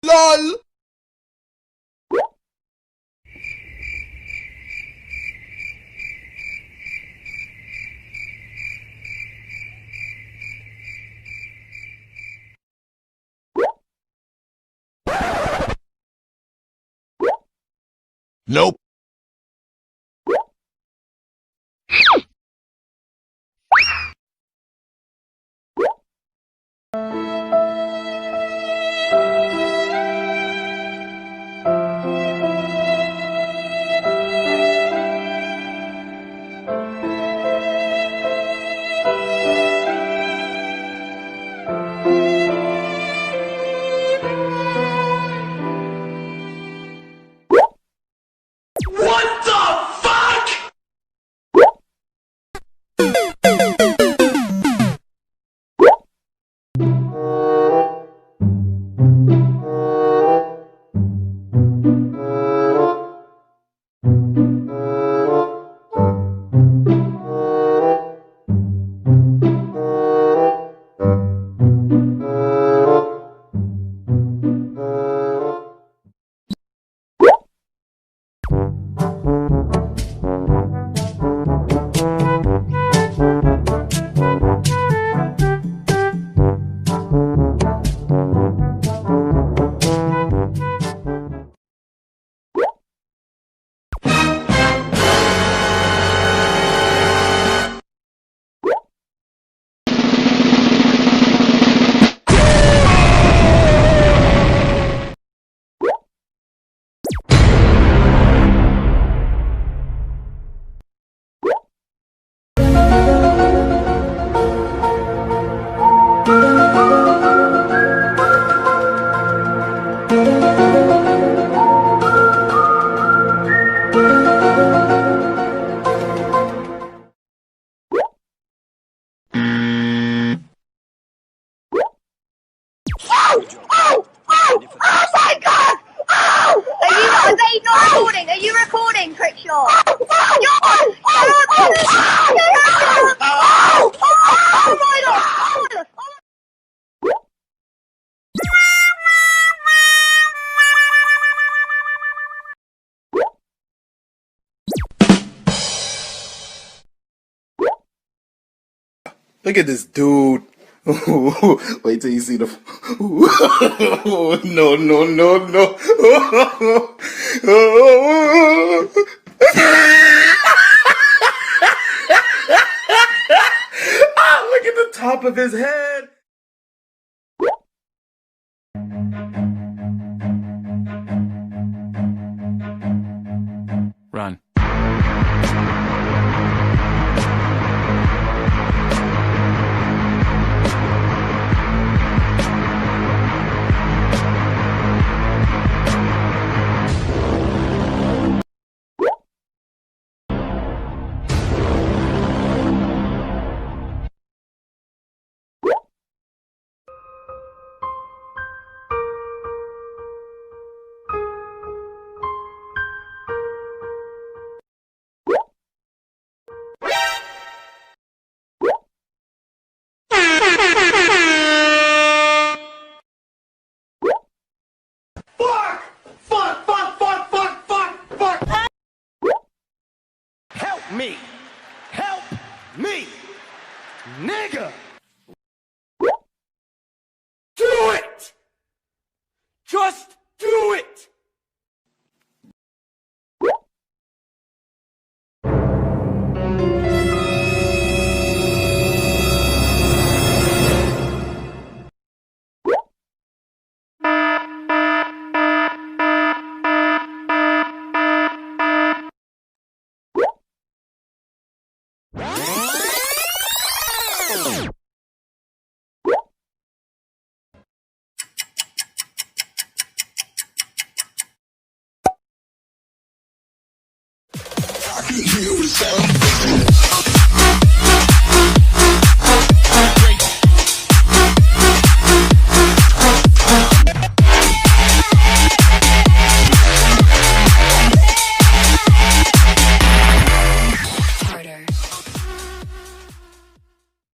LOL. Nope. What the fuck? Oh my god! Oh! Are they not recording? Are you recording, Crickshaw? Oh my god! Look at this dude. Wait till you see the. No, no, no, no. Look at the top of his head. Run. Help me! Help me! Nigga! Do it! Just do it! I can hear the sound